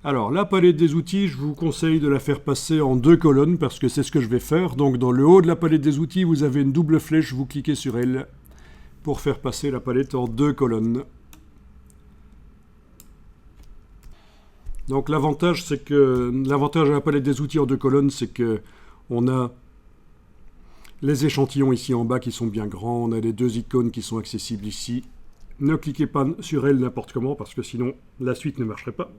Alors, la palette des outils, je vous conseille de la faire passer en 2 colonnes parce que c'est ce que je vais faire. Donc, dans le haut de la palette des outils, vous avez une double flèche, vous cliquez sur elle pour faire passer la palette en 2 colonnes. Donc, l'avantage de la palette des outils en 2 colonnes, c'est que on a les échantillons ici en bas qui sont bien grands, on a les 2 icônes qui sont accessibles ici. Ne cliquez pas sur elles n'importe comment parce que sinon la suite ne marcherait pas.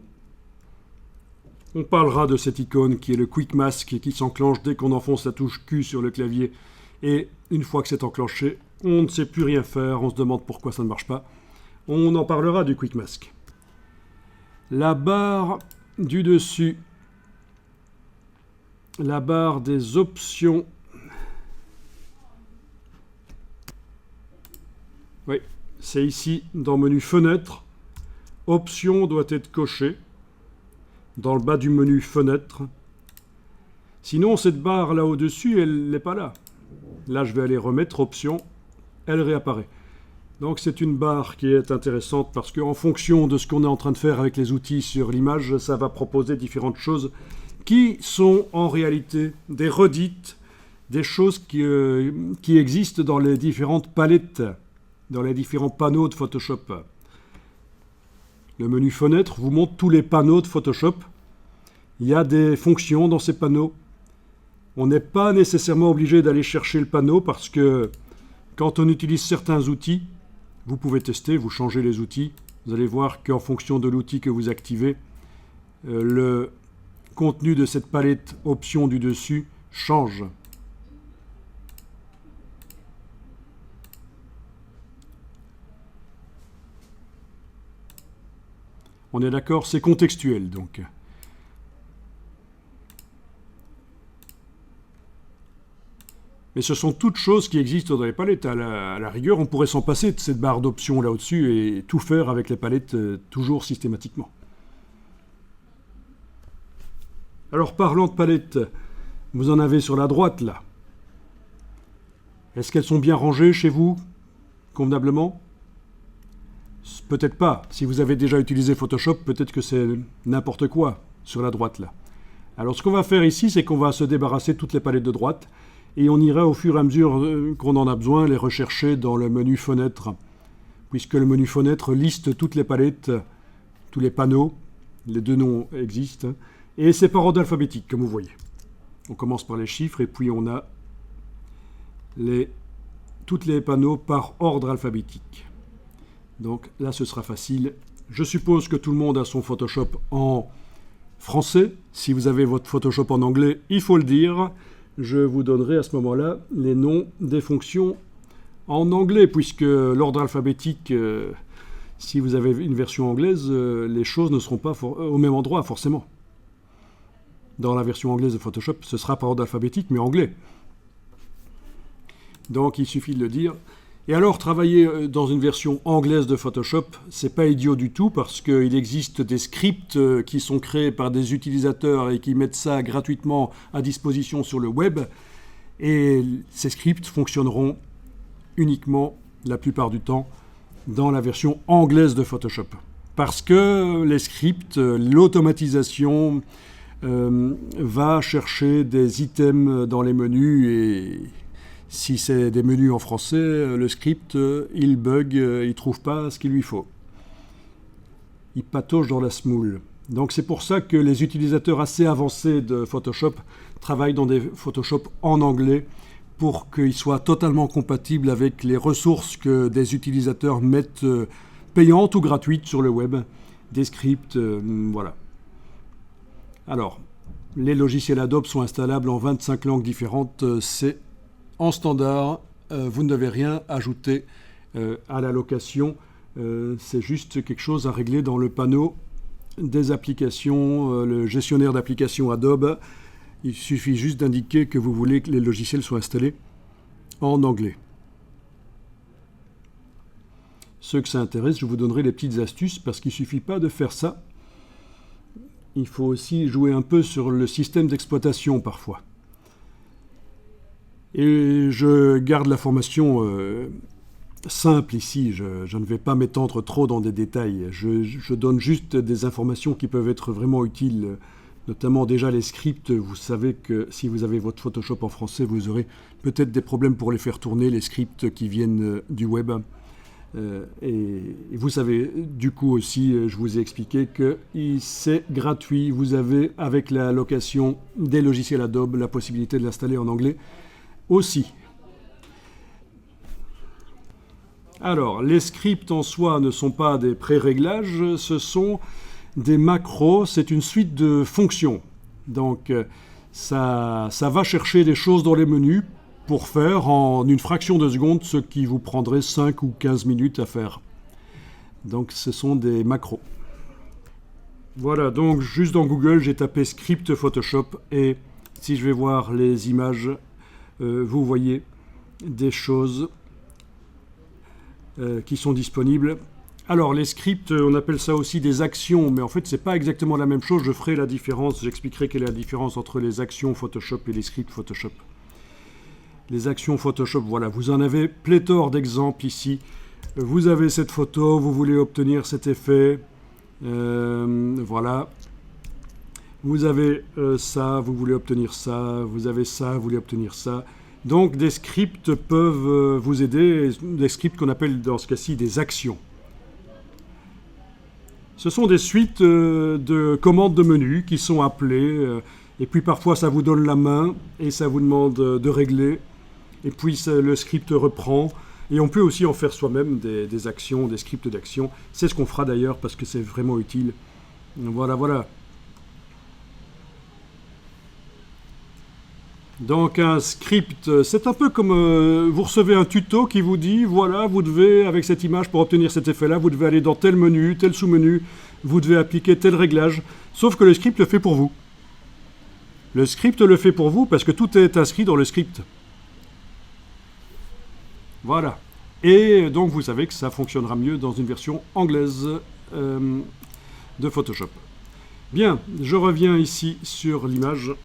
On parlera de cette icône qui est le Quick Mask et qui s'enclenche dès qu'on enfonce la touche Q sur le clavier. Et une fois que c'est enclenché, on ne sait plus rien faire, on se demande pourquoi ça ne marche pas. On en parlera du Quick Mask. La barre du dessus, la barre des options. Oui, c'est ici dans menu Fenêtre. Option doit être cochée dans le bas du menu Fenêtre. Sinon, cette barre là au-dessus, elle n'est pas là. Là, je vais aller remettre Option, elle réapparaît. Donc c'est une barre qui est intéressante parce qu'en fonction de ce qu'on est en train de faire avec les outils sur l'image, ça va proposer différentes choses qui sont en réalité des redites, des choses qui existent dans les différentes palettes, dans les différents panneaux de Photoshop. Le menu Fenêtre vous montre tous les panneaux de Photoshop. Il y a des fonctions dans ces panneaux. On n'est pas nécessairement obligé d'aller chercher le panneau parce que quand on utilise certains outils, vous pouvez tester, vous changez les outils. Vous allez voir qu'en fonction de l'outil que vous activez, le contenu de cette palette options du dessus change. On est d'accord, c'est contextuel donc. Mais ce sont toutes choses qui existent dans les palettes. À la rigueur, on pourrait s'en passer de cette barre d'options là au-dessus et tout faire avec les palettes toujours systématiquement. Alors parlant de palettes, vous en avez sur la droite là. Est-ce qu'elles sont bien rangées chez vous, convenablement ? Peut-être pas. Si vous avez déjà utilisé Photoshop, peut-être que c'est n'importe quoi sur la droite là. Alors ce qu'on va faire ici, c'est qu'on va se débarrasser de toutes les palettes de droite et on ira au fur et à mesure qu'on en a besoin les rechercher dans le menu Fenêtre, puisque le menu Fenêtre liste toutes les palettes, tous les panneaux, les 2 noms existent, et c'est par ordre alphabétique, comme vous voyez. On commence par les chiffres et puis on a tous les panneaux par ordre alphabétique. Donc là, ce sera facile. Je suppose que tout le monde a son Photoshop en français. Si vous avez votre Photoshop en anglais, il faut le dire. Je vous donnerai à ce moment-là les noms des fonctions en anglais, puisque l'ordre alphabétique, si vous avez une version anglaise, les choses ne seront pas au même endroit, forcément. Dans la version anglaise de Photoshop, ce sera par ordre alphabétique, mais anglais. Donc il suffit de le dire. Et alors, travailler dans une version anglaise de Photoshop, c'est pas idiot du tout parce qu'il existe des scripts qui sont créés par des utilisateurs et qui mettent ça gratuitement à disposition sur le web. Et ces scripts fonctionneront uniquement, la plupart du temps, dans la version anglaise de Photoshop. Parce que les scripts, l'automatisation va chercher des items dans les menus et si c'est des menus en français, le script, il bug, il ne trouve pas ce qu'il lui faut. Il patauge dans la semoule. Donc c'est pour ça que les utilisateurs assez avancés de Photoshop travaillent dans des Photoshop en anglais pour qu'ils soient totalement compatibles avec les ressources que des utilisateurs mettent payantes ou gratuites sur le web, des scripts, voilà. Alors, les logiciels Adobe sont installables en 25 langues différentes, c'est en standard, vous ne devez rien ajouter à la location. C'est juste quelque chose à régler dans le panneau des applications, le gestionnaire d'applications Adobe. Il suffit juste d'indiquer que vous voulez que les logiciels soient installés en anglais. Ceux que ça intéresse, je vous donnerai les petites astuces parce qu'il ne suffit pas de faire ça. Il faut aussi jouer un peu sur le système d'exploitation parfois. Et je garde la formation simple ici, je ne vais pas m'étendre trop dans des détails, je donne juste des informations qui peuvent être vraiment utiles, notamment déjà les scripts. Vous savez que si vous avez votre Photoshop en français, vous aurez peut-être des problèmes pour les faire tourner, les scripts qui viennent du web. Et vous savez, du coup aussi, je vous ai expliqué que c'est gratuit. Vous avez, avec la location des logiciels Adobe, la possibilité de l'installer en anglais aussi. Alors, les scripts en soi ne sont pas des pré-réglages, ce sont des macros, c'est une suite de fonctions. Donc, ça va chercher des choses dans les menus pour faire en une fraction de seconde ce qui vous prendrait 5 ou 15 minutes à faire. Donc, ce sont des macros. Voilà, donc juste dans Google, j'ai tapé script Photoshop et si je vais voir les images, vous voyez des choses qui sont disponibles. Alors les scripts, on appelle ça aussi des actions, mais en fait c'est pas exactement la même chose. Je ferai la différence, j'expliquerai quelle est la différence entre les actions Photoshop et les scripts Photoshop. Les actions Photoshop, voilà, vous en avez pléthore d'exemples ici. Vous avez cette photo, vous voulez obtenir cet effet, voilà. Vous avez ça, vous voulez obtenir ça, vous avez ça, vous voulez obtenir ça. Donc des scripts peuvent vous aider, des scripts qu'on appelle dans ce cas-ci des actions. Ce sont des suites de commandes de menu qui sont appelées, et puis parfois ça vous donne la main et ça vous demande de régler, et puis le script reprend, et on peut aussi en faire soi-même des actions, des scripts d'actions. C'est ce qu'on fera d'ailleurs parce que c'est vraiment utile. Voilà, voilà. Donc un script, c'est un peu comme vous recevez un tuto qui vous dit, voilà, vous devez, avec cette image, pour obtenir cet effet-là, vous devez aller dans tel menu, tel sous-menu, vous devez appliquer tel réglage, sauf que le script le fait pour vous. Le script le fait pour vous parce que tout est inscrit dans le script. Voilà. Et donc vous savez que ça fonctionnera mieux dans une version anglaise de Photoshop. Bien, je reviens ici sur l'image.